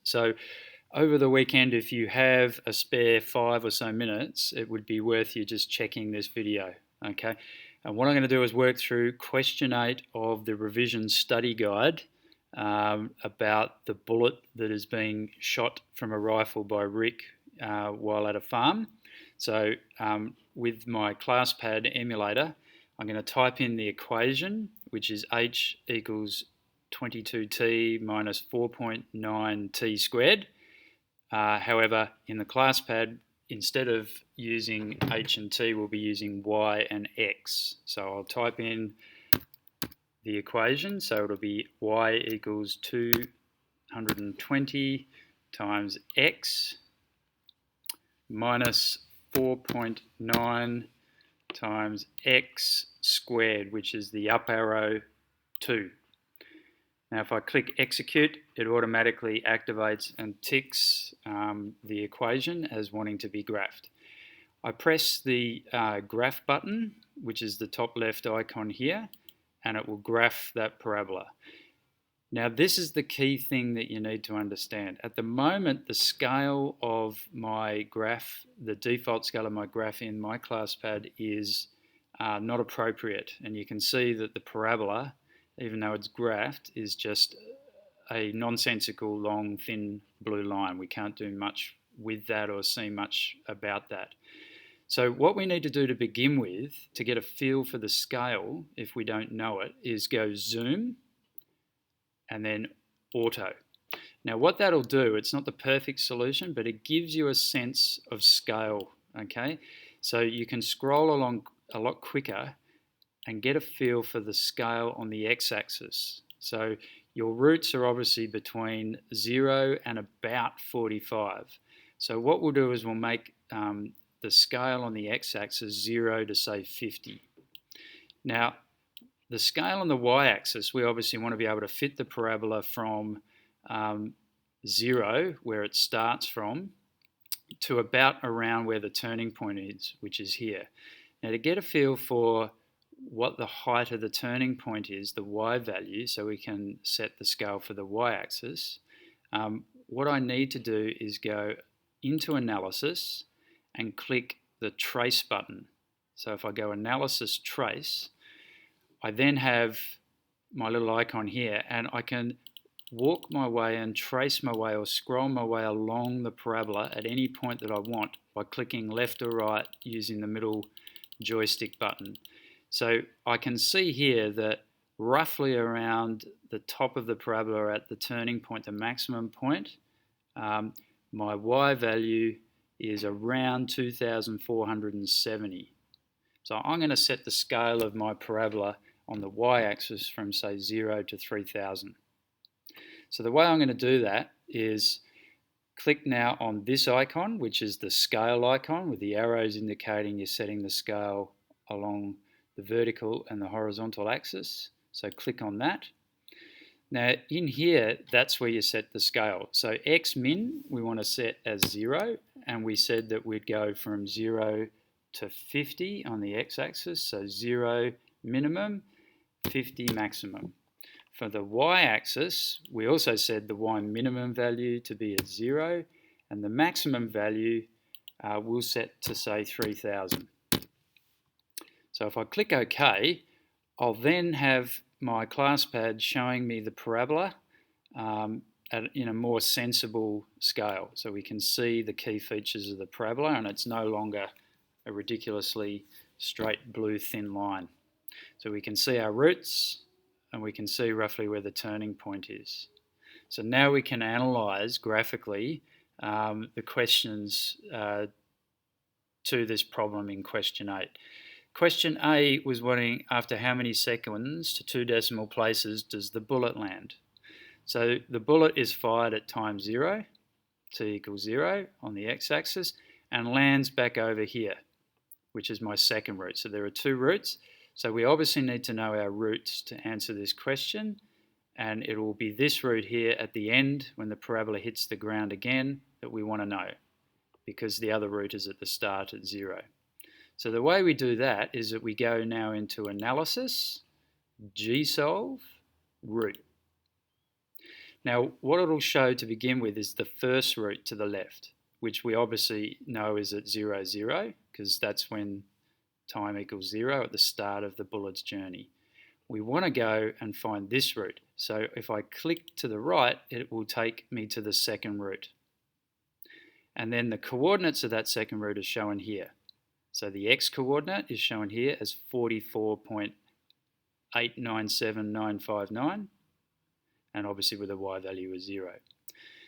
So over the weekend, if you have a spare 5 or so minutes, it would be worth you just checking this video, okay? And what I'm going to do is work through question 8 of the revision study guide about the bullet that is being shot from a rifle by Rick while at a farm. So with my ClassPad emulator, I'm going to type in the equation, which is h equals 22t minus 4.9t squared. However, in the ClassPad, instead of using h and t, we'll be using y and x. So I'll type in the equation. So it'll be y equals 220 times x minus 4.9 times x squared, which is the up arrow 2. Now if I click execute, it automatically activates and ticks the equation as wanting to be graphed. I press the graph button, which is the top left icon here, and it will graph that parabola. Now this is the key thing that you need to understand. At the moment, the scale of my graph, the default scale of my graph in my ClassPad is not appropriate, and you can see that the parabola, even though it's graphed, is just a nonsensical long thin blue line. We can't do much with that or see much about that. So what we need to do to begin with, to get a feel for the scale, if we don't know it, is go zoom and then auto. Now what that'll do, it's not the perfect solution, but it gives you a sense of scale, okay? So you can scroll along a lot quicker and get a feel for the scale on the x-axis. So your roots are obviously between 0 and about 45. So what we'll do is we'll make the scale on the x-axis 0 to say 50. Now the scale on the y-axis, we obviously want to be able to fit the parabola from 0, where it starts from, to about around where the turning point is, which is here. Now to get a feel for what the height of the turning point is, the y value, so we can set the scale for the y-axis, what I need to do is go into Analysis and click the Trace button. So if I go Analysis Trace, I then have my little icon here, and I can walk my way and trace my way or scroll my way along the parabola at any point that I want by clicking left or right using the middle joystick button. So I can see here that roughly around the top of the parabola at the turning point, the maximum point, my y value is around 2,470. So I'm going to set the scale of my parabola on the y-axis from say 0 to 3,000. So the way I'm going to do that is click now on this icon, which is the scale icon with the arrows indicating you're setting the scale along the vertical and the horizontal axis. So click on that. Now in here, that's where you set the scale. So x min we want to set as 0, and we said that we'd go from 0 to 50 on the x-axis, so 0 minimum, 50 maximum. For the y-axis, we also said the y minimum value to be at 0, and the maximum value we'll set to say 3,000. So if I click OK, I'll then have my ClassPad showing me the parabola in a more sensible scale. So we can see the key features of the parabola, and it's no longer a ridiculously straight blue thin line. So we can see our roots, and we can see roughly where the turning point is. So now we can analyze graphically the questions to this problem in question 8. Question A was wanting after how many seconds to 2 decimal places does the bullet land. So the bullet is fired at time 0, t equals 0 on the x-axis, and lands back over here, which is my second root. So there are 2 roots. So we obviously need to know our roots to answer this question, and it will be this root here at the end when the parabola hits the ground again that we want to know, because the other root is at the start at 0. So the way we do that is that we go now into Analysis, Gsolve, Root. Now, what it'll show to begin with is the first root to the left, which we obviously know is at 0, 0, because that's when time equals 0 at the start of the bullet's journey. We want to go and find this root. So if I click to the right, it will take me to the second root. And then the coordinates of that second root are shown here. So the x coordinate is shown here as 44.897959, and obviously with a y value of 0.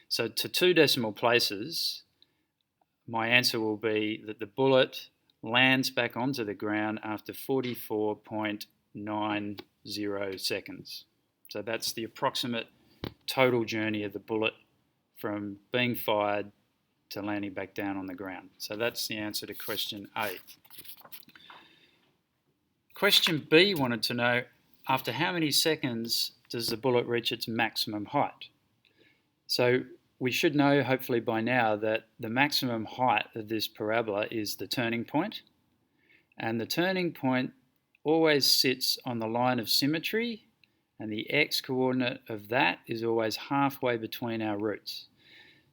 So to 2 decimal places, my answer will be that the bullet lands back onto the ground after 44.90 seconds. So that's the approximate total journey of the bullet from being fired to landing back down on the ground. So that's the answer to question A. Question B wanted to know, after how many seconds does the bullet reach its maximum height? So we should know, hopefully by now, that the maximum height of this parabola is the turning point. And the turning point always sits on the line of symmetry, and the x coordinate of that is always halfway between our roots.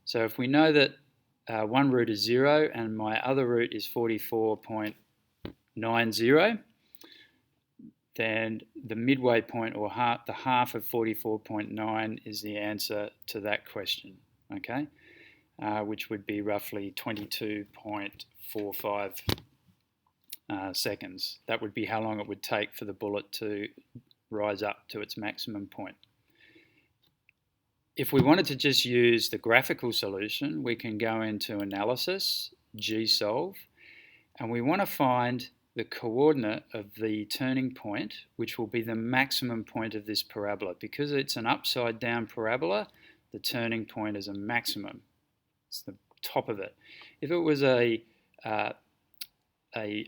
So if we know that one root is 0 and my other root is 44.90, then the midway point, or the half of 44.9, is the answer to that question, okay? Which would be roughly 22.45 seconds. That would be how long it would take for the bullet to rise up to its maximum point. If we wanted to just use the graphical solution, we can go into Analysis, G-solve, and we want to find the coordinate of the turning point, which will be the maximum point of this parabola. Because it's an upside down parabola, the turning point is a maximum. It's the top of it. If it was a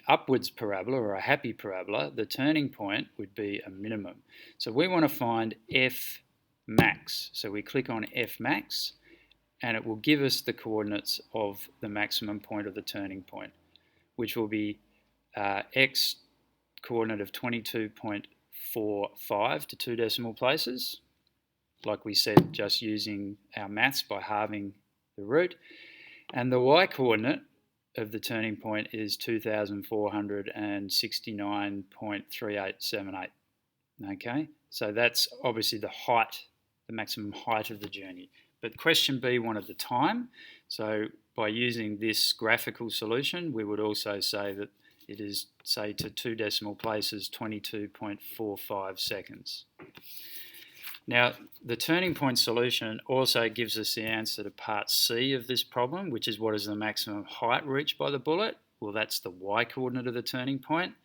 upwards parabola or a happy parabola, the turning point would be a minimum. So we want to find F max. So we click on F max, and it will give us the coordinates of the maximum point of the turning point, which will be x coordinate of 22.45 to 2 decimal places, like we said, just using our maths by halving the root, and the y coordinate of the turning point is 2,469.3878. Okay, so that's obviously the height, the maximum height of the journey. But question B wanted the time, so by using this graphical solution, we would also say that it is, say, to 2 decimal places, 22.45 seconds. Now, the turning point solution also gives us the answer to part C of this problem, which is what is the maximum height reached by the bullet? Well, that's the y coordinate of the turning point.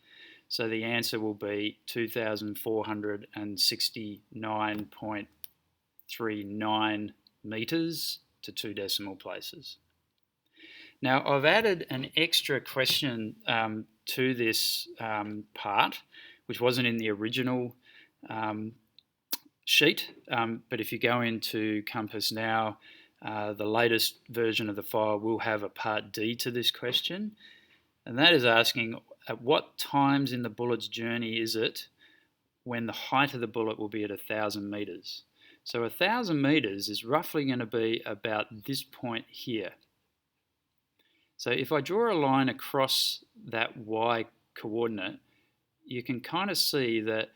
So the answer will be 2,469.39 meters to 2 decimal places. Now, I've added an extra question to this part, which wasn't in the original sheet, but if you go into Compass now, the latest version of the file will have a part D to this question, and that is asking at what times in the bullet's journey is it when the height of the bullet will be at 1,000 meters. So 1,000 meters is roughly going to be about this point here. So if I draw a line across that y coordinate, you can kind of see that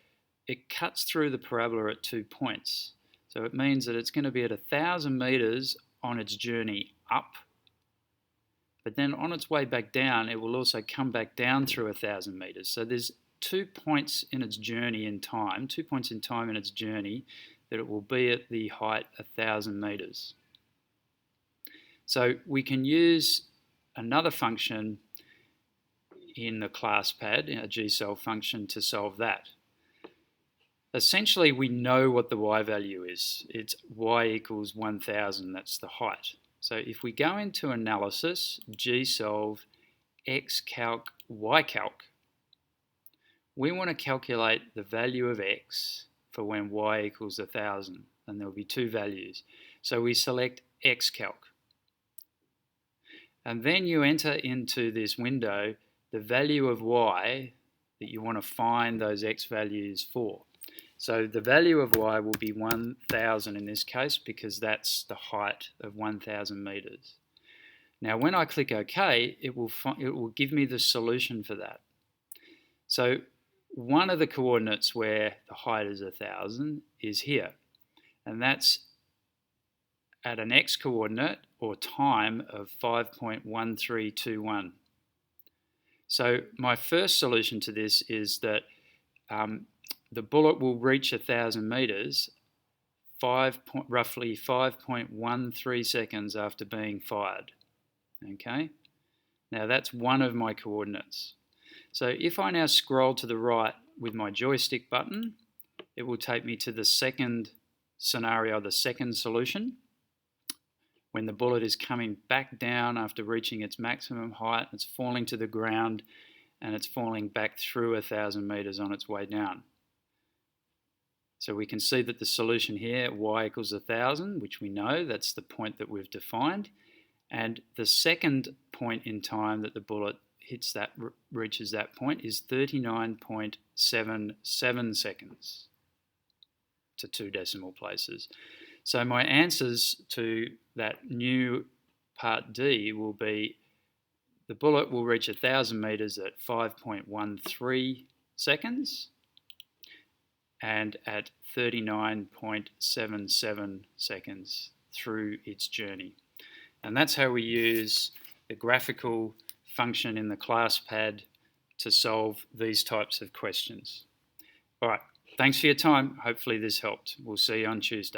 it cuts through the parabola at 2 points. So it means that it's going to be at 1,000 meters on its journey up, but then on its way back down, it will also come back down through 1,000 meters. So there's 2 points in its journey in time, 2 points in time in its journey that it will be at the height 1,000 meters. So we can use another function in the class pad, a G-solve function, to solve that. Essentially, we know what the y value is. It's y equals 1,000, that's the height. So if we go into Analysis, G-solve, Xcalc, Ycalc, we want to calculate the value of x for when y equals 1,000, and there will be 2 values. So we select Xcalc. And then you enter into this window the value of y that you want to find those x values for. So the value of y will be 1,000 in this case because that's the height of 1,000 meters. Now when I click OK, it will give me the solution for that. So one of the coordinates where the height is 1,000 is here, and that's at an x coordinate or time of 5.1321. So my first solution to this is that the bullet will reach 1,000 meters roughly 5.13 seconds after being fired. Okay, now that's one of my coordinates. So if I now scroll to the right with my joystick button, it will take me to the second scenario, the second solution, when the bullet is coming back down after reaching its maximum height, it's falling to the ground, and it's falling back through 1,000 meters on its way down. So we can see that the solution here, y equals 1,000, which we know, that's the point that we've defined. And the second point in time that the bullet reaches that point is 39.77 seconds to 2 decimal places. So my answers to that new part D will be the bullet will reach 1,000 meters at 5.13 seconds and at 39.77 seconds through its journey. And that's how we use the graphical function in the class pad to solve these types of questions. All right, thanks for your time. Hopefully this helped. We'll see you on Tuesday.